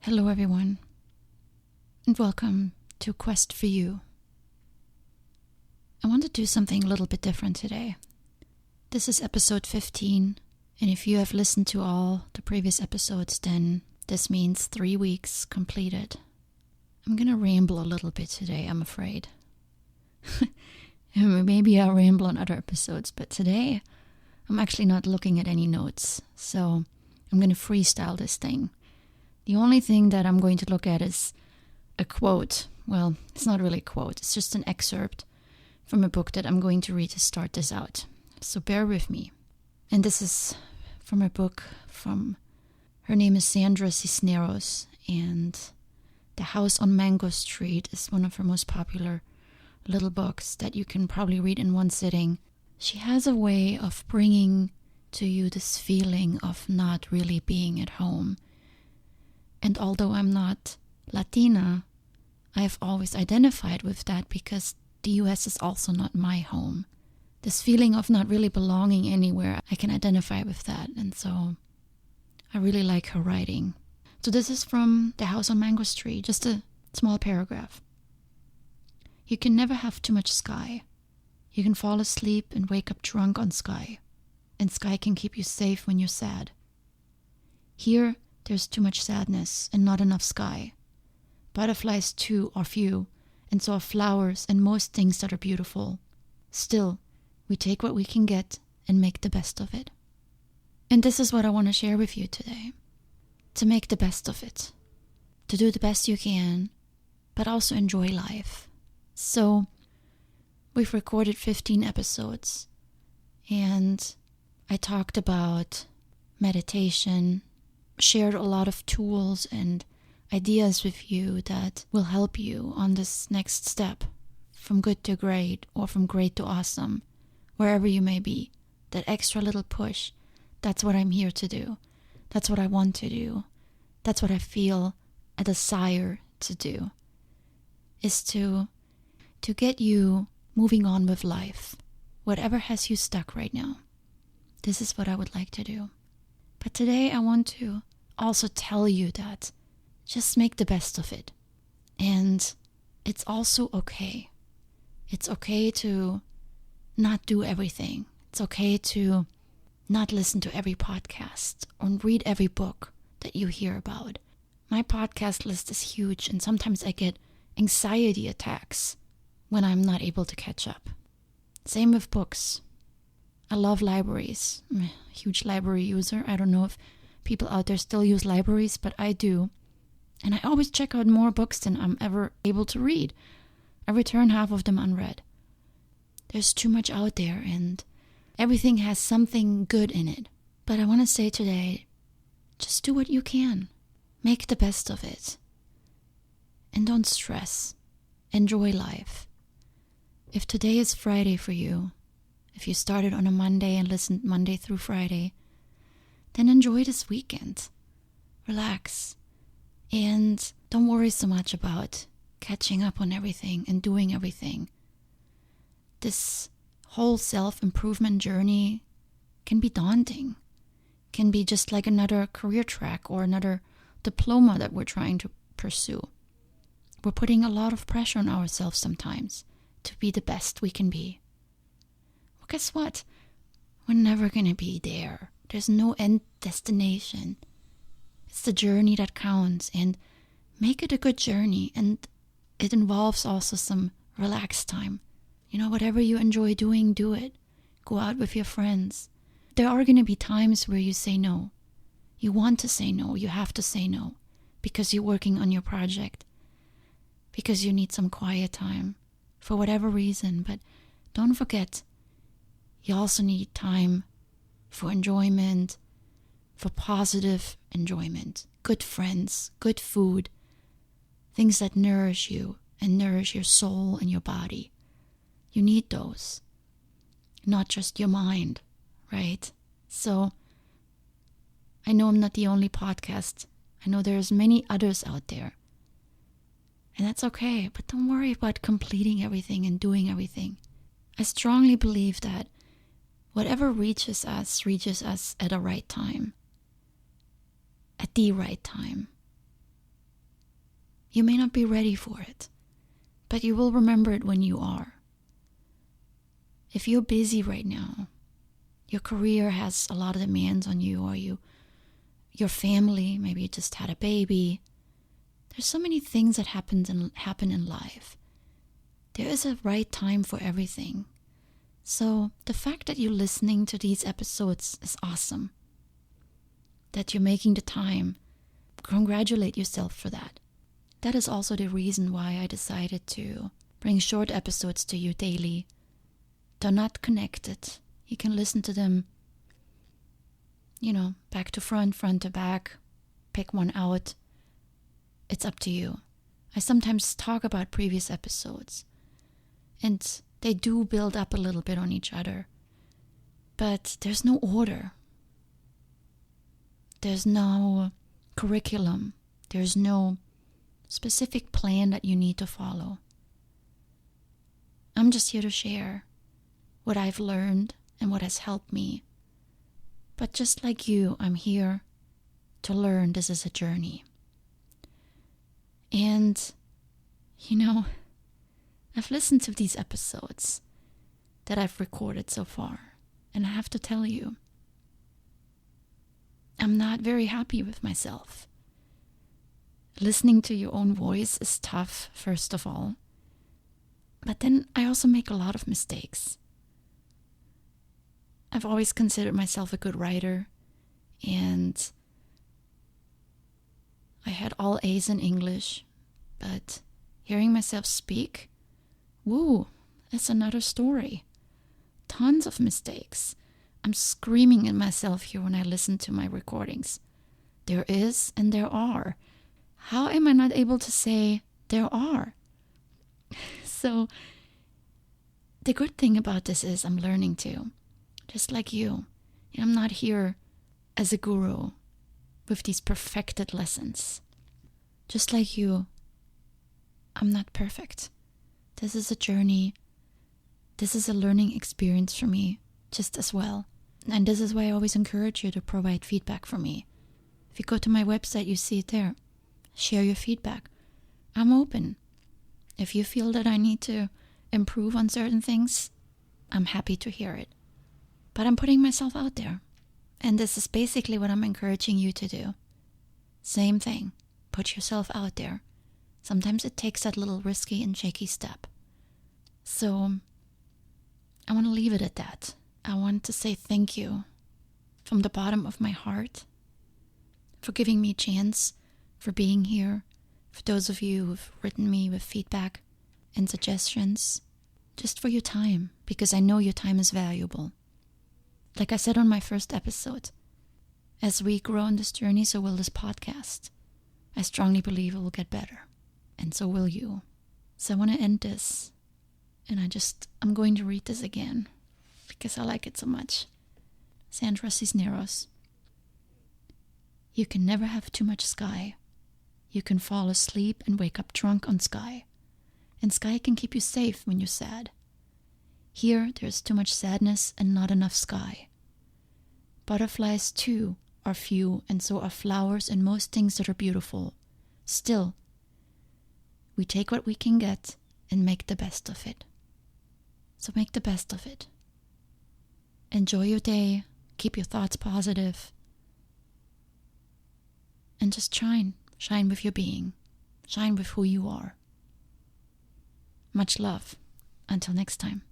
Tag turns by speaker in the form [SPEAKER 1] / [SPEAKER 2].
[SPEAKER 1] Hello everyone, and welcome to Quest for You. I want to do something a little bit different today. This is episode 15, and if you have listened to all the previous episodes, then this means 3 weeks completed. I'm going to ramble a little bit today, I'm afraid. Maybe I'll ramble on other episodes, but today I'm actually not looking at any notes, so I'm going to freestyle this thing. The only thing that I'm going to look at is a quote. Well, it's not really a quote. It's just an excerpt from a book that I'm going to read to start this out. So bear with me. And this is from a book her name is Sandra Cisneros. And The House on Mango Street is one of her most popular little books that you can probably read in one sitting. She has a way of bringing to you this feeling of not really being at home. And although I'm not Latina, I've always identified with that because the US is also not my home. This feeling of not really belonging anywhere, I can identify with that. And so I really like her writing. So this is from The House on Mango Street, just a small paragraph. You can never have too much sky. You can fall asleep and wake up drunk on sky. And sky can keep you safe when you're sad. Here, there's too much sadness and not enough sky. Butterflies too are few, and so are flowers and most things that are beautiful. Still, we take what we can get and make the best of it. And this is what I want to share with you today. To make the best of it. To do the best you can, but also enjoy life. So, we've recorded 15 episodes, and I talked about meditation, shared a lot of tools and ideas with you that will help you on this next step from good to great or from great to awesome, wherever you may be. That extra little push, that's what I'm here to do. That's what I want to do. That's what I feel a desire to do, is to get you moving on with life, whatever has you stuck right now. This is what I would like to do. But today I want to also tell you that just make the best of it. And it's also okay. It's okay to not do everything. It's okay to not listen to every podcast or read every book that you hear about. My podcast list is huge, and sometimes I get anxiety attacks when I'm not able to catch up. Same with books. I love libraries. I'm a huge library user. I don't know if people out there still use libraries, but I do. And I always check out more books than I'm ever able to read. I return half of them unread. There's too much out there, and everything has something good in it. But I want to say today, just do what you can. Make the best of it. And don't stress. Enjoy life. If today is Friday for you, if you started on a Monday and listened Monday through Friday, then enjoy this weekend. Relax. And don't worry so much about catching up on everything and doing everything. This whole self-improvement journey can be daunting. Can be just like another career track or another diploma that we're trying to pursue. We're putting a lot of pressure on ourselves sometimes to be the best we can be. Well, guess what? We're never going to be there. There's no end destination. It's the journey that counts, and make it a good journey. And it involves also some relaxed time. Whatever you enjoy doing, do it. Go out with your friends. There are going to be times where you say no. You want to say no. You have to say no because you're working on your project, because you need some quiet time for whatever reason. But don't forget, you also need time for enjoyment, for positive enjoyment, good friends, good food, things that nourish you and nourish your soul and your body. You need those, not just your mind, right? So I know I'm not the only podcast. I know there's many others out there. And that's okay, but don't worry about completing everything and doing everything. I strongly believe that whatever reaches us at the right time. At the right time. You may not be ready for it, but you will remember it when you are. If you're busy right now, your career has a lot of demands on you, or your family, maybe you just had a baby. There's so many things that happen in life. There is a right time for everything. So the fact that you're listening to these episodes is awesome. That you're making the time, congratulate yourself for that. That is also the reason why I decided to bring short episodes to you daily. They're not connected. You can listen to them, back to front, front to back, pick one out. It's up to you. I sometimes talk about previous episodes, and they do build up a little bit on each other. But there's no order. There's no curriculum. There's no specific plan that you need to follow. I'm just here to share what I've learned and what has helped me. But just like you, I'm here to learn. This is a journey. And, I've listened to these episodes that I've recorded so far. And I have to tell you, I'm not very happy with myself. Listening to your own voice is tough, first of all. But then I also make a lot of mistakes. I've always considered myself a good writer, and I had all A's in English, but hearing myself speak, that's another story. Tons of mistakes. I'm screaming at myself here when I listen to my recordings. There is and there are. How am I not able to say there are? So the good thing about this is I'm learning to. Just like you. I'm not here as a guru with these perfected lessons. Just like you, I'm not perfect. This is a journey. This is a learning experience for me just as well. And this is why I always encourage you to provide feedback for me. If you go to my website, you see it there. Share your feedback. I'm open. If you feel that I need to improve on certain things, I'm happy to hear it. But I'm putting myself out there. And this is basically what I'm encouraging you to do. Same thing. Put yourself out there. Sometimes it takes that little risky and shaky step. So I want to leave it at that. I want to say thank you from the bottom of my heart for giving me a chance, for being here, for those of you who've written me with feedback and suggestions, just for your time, because I know your time is valuable. Like I said on my first episode, as we grow on this journey, so will this podcast. I strongly believe it will get better, and so will you. So I want to end this, and I'm going to read this again, because I like it so much. Sandra Cisneros. You can never have too much sky. You can fall asleep and wake up drunk on sky. And sky can keep you safe when you're sad. Here, there's too much sadness and not enough sky. Butterflies, too, are few, and so are flowers and most things that are beautiful. Still, we take what we can get and make the best of it. So make the best of it. Enjoy your day. Keep your thoughts positive. And just shine. Shine with your being. Shine with who you are. Much love. Until next time.